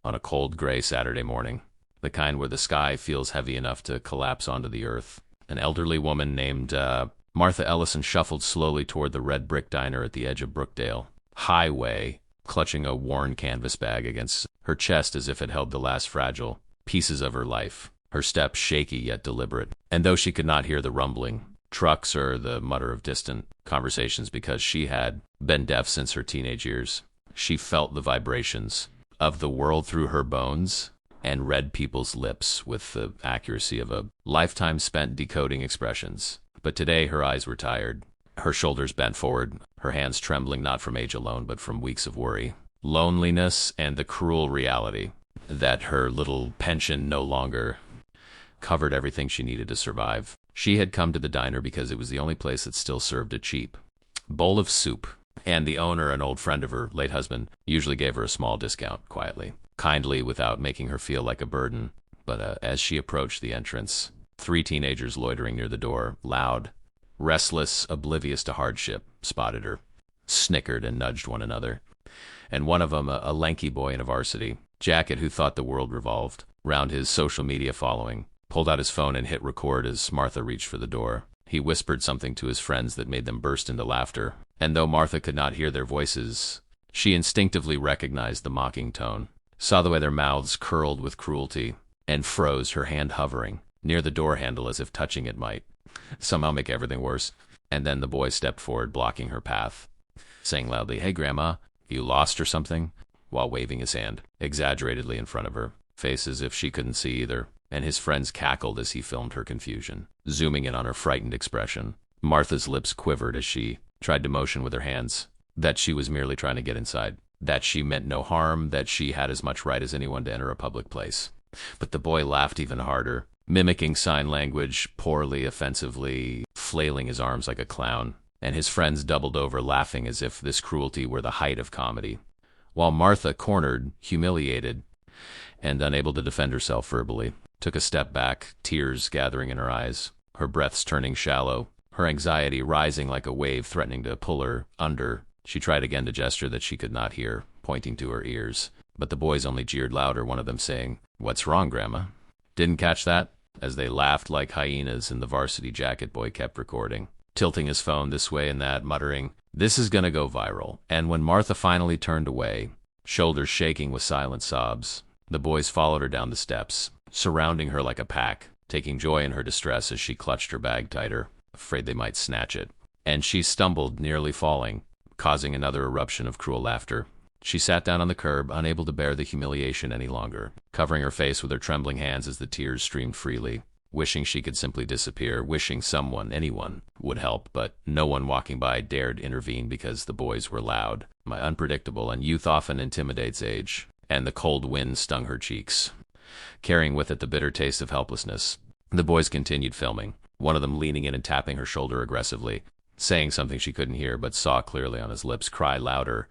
on a cold gray Saturday morning, the kind where the sky feels heavy enough to collapse onto the earth. An elderly woman named Martha Ellison shuffled slowly toward the red brick diner at the edge of Brookdale Highway, clutching a worn canvas bag against her chest as if it held the last fragile pieces of her life, her steps shaky yet deliberate. And though she could not hear the rumbling trucks or the mutter of distant conversations because she had been deaf since her teenage years, she felt the vibrations of the world through her bones and read people's lips with the accuracy of a lifetime spent decoding expressions. But today her eyes were tired, her shoulders bent forward, her hands trembling not from age alone but from weeks of worry, loneliness, and the cruel reality that her little pension no longer covered everything she needed to survive. She had come to the diner because it was the only place that still served a cheap bowl of soup, and the owner, an old friend of her late husband, usually gave her a small discount, quietly, kindly, without making her feel like a burden. But as she approached the entrance, 3 teenagers loitering near the door, loud, restless, oblivious to hardship, spotted her, snickered and nudged one another. And one of them, a lanky boy in a varsity jacket who thought the world revolved round his social media following, pulled out his phone and hit record as Martha reached for the door. He whispered something to his friends that made them burst into laughter, and though Martha could not hear their voices, she instinctively recognized the mocking tone, saw the way their mouths curled with cruelty, and froze, her hand hovering near the door handle as if touching it might somehow make everything worse. And then the boy stepped forward, blocking her path, saying loudly, "Hey, Grandma, you lost or something?" while waving his hand exaggeratedly in front of her face as if she couldn't see either. And his friends cackled as he filmed her confusion, zooming in on her frightened expression. Martha's lips quivered as she tried to motion with her hands that she was merely trying to get inside, that she meant no harm, that she had as much right as anyone to enter a public place. But the boy laughed even harder, mimicking sign language poorly, offensively, flailing his arms like a clown, and his friends doubled over, laughing as if this cruelty were the height of comedy, while Martha, cornered, humiliated, and unable to defend herself verbally, took a step back, tears gathering in her eyes, her breaths turning shallow, her anxiety rising like a wave threatening to pull her under. She tried again to gesture that she could not hear, pointing to her ears, but the boys only jeered louder, one of them saying, "What's wrong, Grandma?" Didn't catch that? As they laughed like hyenas, and the varsity jacket boy kept recording, tilting his phone this way and that, muttering, "This is gonna go viral." And when Martha finally turned away, shoulders shaking with silent sobs, the boys followed her down the steps, surrounding her like a pack, taking joy in her distress as she clutched her bag tighter, afraid they might snatch it. And she stumbled, nearly falling, causing another eruption of cruel laughter. She sat down on the curb, unable to bear the humiliation any longer, covering her face with her trembling hands as the tears streamed freely, wishing she could simply disappear, wishing someone, anyone, would help, but no one walking by dared intervene because the boys were loud, unpredictable, and youth often intimidates age, and the cold wind stung her cheeks, carrying with it the bitter taste of helplessness. The boys continued filming, one of them leaning in and tapping her shoulder aggressively, saying something she couldn't hear but saw clearly on his lips, cry louder,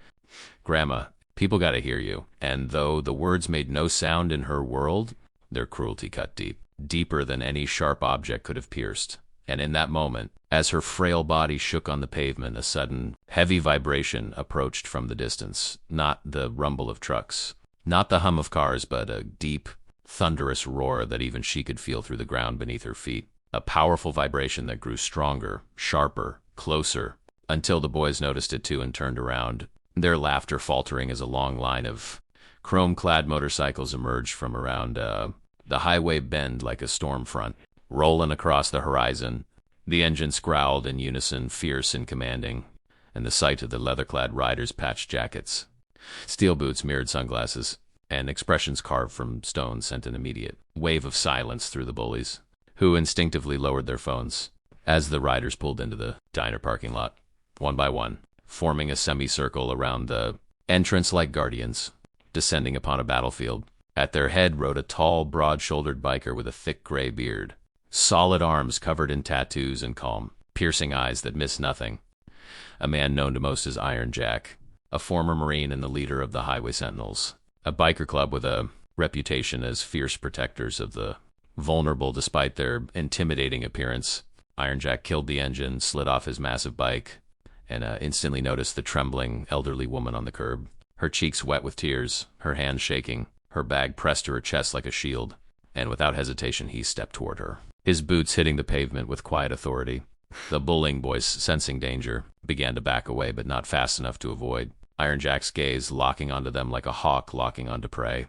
"Grandma, people gotta hear you." And though the words made no sound in her world, their cruelty cut deep, deeper than any sharp object could have pierced. And in that moment, as her frail body shook on the pavement, a sudden, heavy vibration approached from the distance, not the rumble of trucks, not the hum of cars, but a deep, thunderous roar that even she could feel through the ground beneath her feet. A powerful vibration that grew stronger, sharper, closer, until the boys noticed it too and turned around, their laughter faltering as a long line of chrome-clad motorcycles emerged from around the highway bend like a storm front, rolling across the horizon. The engines growled in unison, fierce and commanding, and the sight of the leather-clad riders' patched jackets, steel boots, mirrored sunglasses, and expressions carved from stone sent an immediate wave of silence through the bullies, who instinctively lowered their phones as the riders pulled into the diner parking lot, one by one, forming a semicircle around the entrance like guardians, descending upon a battlefield. At their head rode a tall, broad-shouldered biker with a thick gray beard, solid arms covered in tattoos and calm, piercing eyes that missed nothing. A man known to most as Iron Jack, a former Marine and the leader of the Highway Sentinels, a biker club with a reputation as fierce protectors of the vulnerable despite their intimidating appearance. Iron Jack killed the engine, slid off his massive bike, and instantly noticed the trembling elderly woman on the curb, her cheeks wet with tears, her hands shaking, Her bag pressed to her chest like a shield, and without hesitation he stepped toward her, his boots hitting the pavement with quiet authority. The bullying boys, sensing danger, began to back away, but not fast enough to avoid, Iron Jack's gaze locking onto them like a hawk locking onto prey.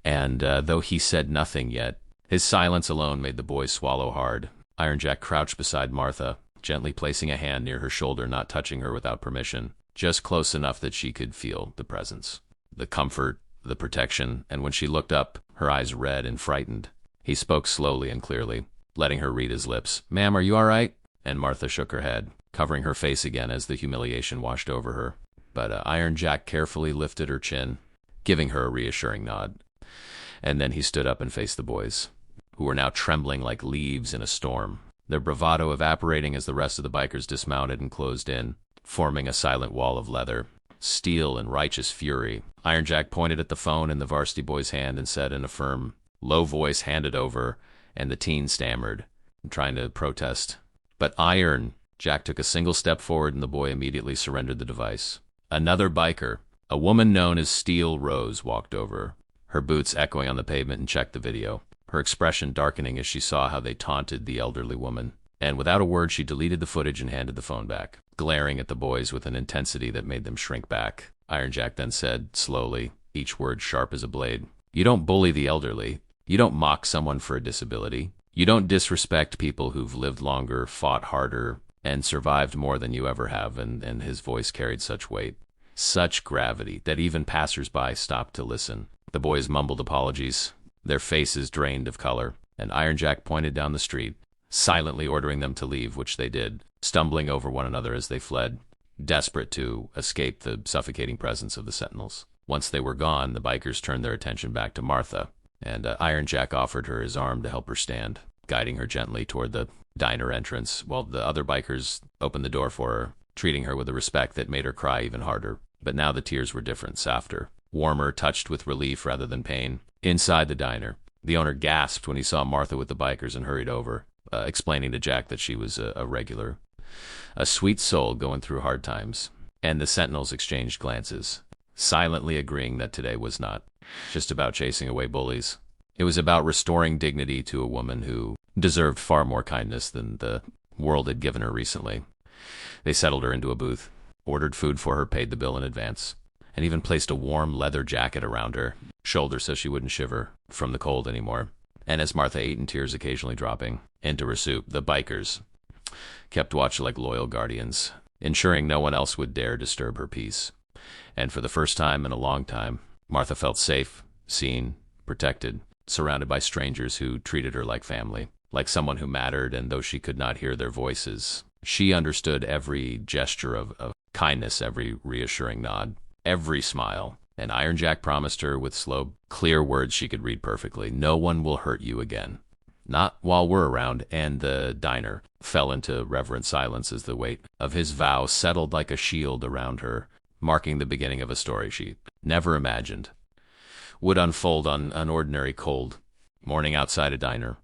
And though he said nothing yet, his silence alone made the boys swallow hard. Iron Jack crouched beside Martha, gently placing a hand near her shoulder, not touching her without permission, just close enough that she could feel the presence, the comfort, the protection, and when she looked up, her eyes red and frightened. He spoke slowly and clearly, letting her read his lips. "Ma'am, are you all right?" And Martha shook her head, covering her face again as the humiliation washed over her. But Iron Jack carefully lifted her chin, giving her a reassuring nod. And then he stood up and faced the boys, who were now trembling like leaves in a storm, their bravado evaporating as the rest of the bikers dismounted and closed in, forming a silent wall of leather, steel, and righteous fury. Iron Jack pointed at the phone in the varsity boy's hand and said in a firm, low voice, "Hand it over," and the teen stammered, trying to protest. But Iron Jack took a single step forward and the boy immediately surrendered the device. Another biker, a woman known as Steel Rose, walked over, her boots echoing on the pavement, and checked the video, her expression darkening as she saw how they taunted the elderly woman. And without a word, she deleted the footage and handed the phone back, glaring at the boys with an intensity that made them shrink back. Iron Jack then said, slowly, each word sharp as a blade, "You don't bully the elderly. You don't mock someone for a disability. You don't disrespect people who've lived longer, fought harder, and survived more than you ever have." And his voice carried such weight, such gravity, that even passers-by stopped to listen. The boys mumbled apologies, their faces drained of color, and Iron Jack pointed down the street, silently ordering them to leave, which they did, stumbling over one another as they fled, desperate to escape the suffocating presence of the sentinels. Once they were gone, the bikers turned their attention back to Martha, and Iron Jack offered her his arm to help her stand, guiding her gently toward the diner entrance, while the other bikers opened the door for her, treating her with a respect that made her cry even harder. But now the tears were different, softer, warmer, touched with relief rather than pain. Inside the diner, the owner gasped when he saw Martha with the bikers and hurried over, explaining to Jack that she was a regular, a sweet soul going through hard times. And the sentinels exchanged glances, silently agreeing that today was not just about chasing away bullies. It was about restoring dignity to a woman who deserved far more kindness than the world had given her recently. They settled her into a booth, ordered food for her, paid the bill in advance, and even placed a warm leather jacket around her shoulder so she wouldn't shiver from the cold anymore. And as Martha ate in tears occasionally dropping into her soup, the bikers kept watch like loyal guardians, ensuring no one else would dare disturb her peace. And for the first time in a long time, Martha felt safe, seen, protected, surrounded by strangers who treated her like family, like someone who mattered, and though she could not hear their voices, she understood every gesture of kindness, every reassuring nod, every smile. And Iron Jack promised her with slow, clear words she could read perfectly, "No one will hurt you again. Not while we're around." And the diner fell into reverent silence as the weight of his vow settled like a shield around her, marking the beginning of a story she never imagined would unfold on an ordinary cold morning outside a diner.